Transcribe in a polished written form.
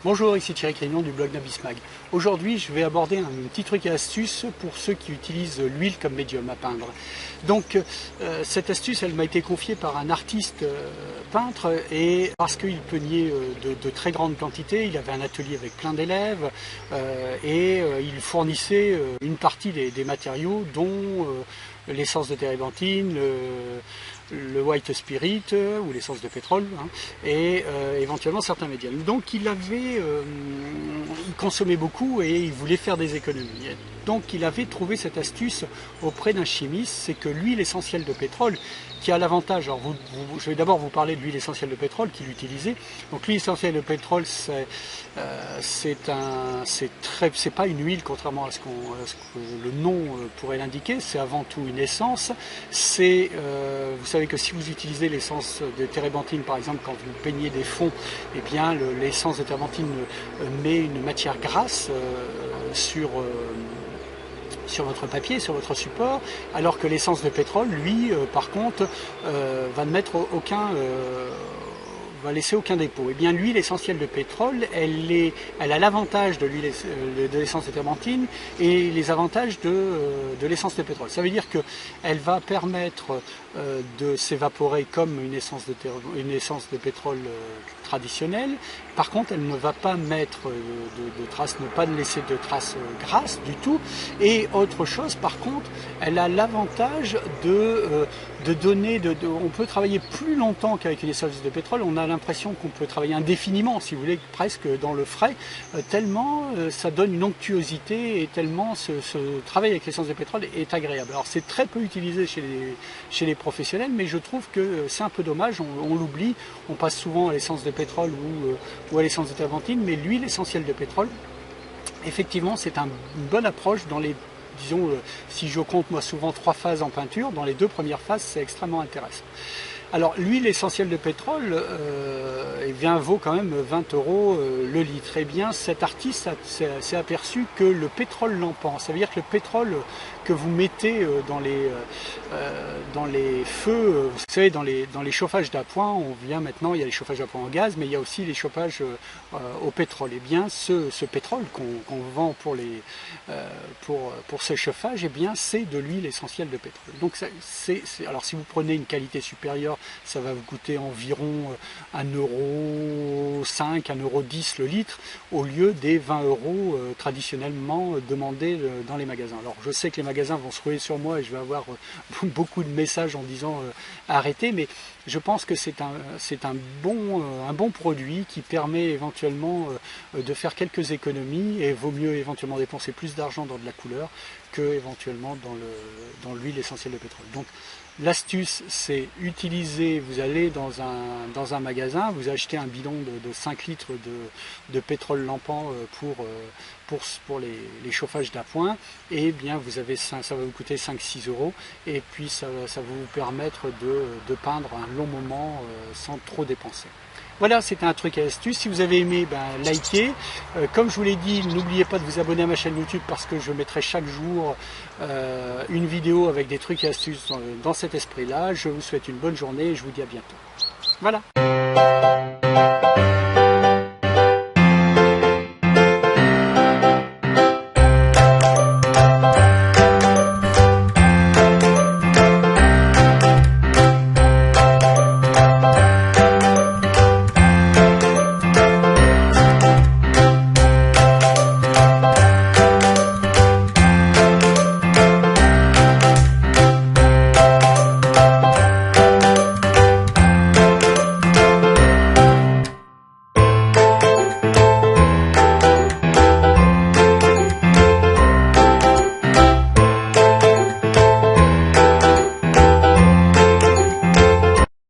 Bonjour, ici Thierry Crignon du blog Nabismag. Aujourd'hui, je vais aborder un petit truc et astuce pour ceux qui utilisent l'huile comme médium à peindre. Donc, cette astuce, elle m'a été confiée par un artiste peintre et parce qu'il peignait de très grandes quantités, il avait un atelier avec plein d'élèves et il fournissait une partie des matériaux dont l'essence de térébenthine, le white spirit ou l'essence de pétrole et éventuellement certains médiums. Donc il consommait beaucoup et il voulait faire des économies. Donc il avait trouvé cette astuce auprès d'un chimiste, c'est que l'huile essentielle de pétrole qui a l'avantage, alors je vais d'abord vous parler de l'huile essentielle de pétrole qu'il utilisait. Donc l'huile essentielle de pétrole, c'est pas une huile contrairement à ce que le nom pourrait l'indiquer, c'est avant tout une essence. Vous savez que si vous utilisez l'essence de térébenthine par exemple quand vous peignez des fonds, eh bien l'essence de térébenthine met une matière grasse sur votre papier, sur votre support, alors que l'essence de pétrole, lui, par contre, va laisser aucun dépôt. Et bien l'huile essentielle de pétrole, elle a l'avantage de l'essence de térébenthine et les avantages de l'essence de pétrole. Ça veut dire qu'elle va permettre de s'évaporer comme une essence de pétrole traditionnelle. Par contre, elle ne va pas mettre de traces, ne pas laisser de traces grasses du tout. Et autre chose, par contre, elle a l'avantage de donner, on peut travailler plus longtemps qu'avec une essence de pétrole. On a l'impression qu'on peut travailler indéfiniment, si vous voulez, presque dans le frais, tellement ça donne une onctuosité et tellement ce travail avec l'essence de pétrole est agréable. Alors c'est très peu utilisé chez les professionnels, mais je trouve que c'est un peu dommage, on l'oublie, on passe souvent à l'essence de pétrole ou à l'essence de térébenthine, mais l'huile essentielle de pétrole, effectivement, c'est une bonne approche dans les, disons, si je compte moi souvent 3 phases en peinture, dans les 2 premières phases, c'est extrêmement intéressant. Alors l'huile essentielle de pétrole vaut quand même 20 € le litre. Et bien cet artiste s'est aperçu que le pétrole lampant, ça veut dire que le pétrole que vous mettez dans les feux, vous savez, dans les chauffages d'appoint, il y a les chauffages d'appoint en gaz, mais il y a aussi les chauffages au pétrole. Et bien ce pétrole qu'on vend pour ce chauffage, et bien c'est de l'huile essentielle de pétrole. Donc alors si vous prenez une qualité supérieure, ça va vous coûter environ 1,05 €, 1,10 € le litre, au lieu des 20 € traditionnellement demandés dans les magasins. Alors je sais que les magasins vont se ruer sur moi et je vais avoir beaucoup de messages en disant arrêtez, mais je pense que c'est un bon produit qui permet éventuellement de faire quelques économies, et vaut mieux éventuellement dépenser plus d'argent dans de la couleur que éventuellement dans l'huile essentielle de pétrole. Donc l'astuce, c'est utiliser, vous allez dans un magasin, vous achetez un bidon de 5 litres de pétrole lampant pour les chauffages d'appoint, et bien ça va vous coûter 5-6 €, et puis ça va vous permettre de peindre un long moment sans trop dépenser. Voilà, c'était un truc et astuce. Si vous avez aimé, likez. Comme je vous l'ai dit, n'oubliez pas de vous abonner à ma chaîne YouTube parce que je mettrai chaque jour une vidéo avec des trucs et astuces dans cet esprit-là. Je vous souhaite une bonne journée et je vous dis à bientôt. Voilà.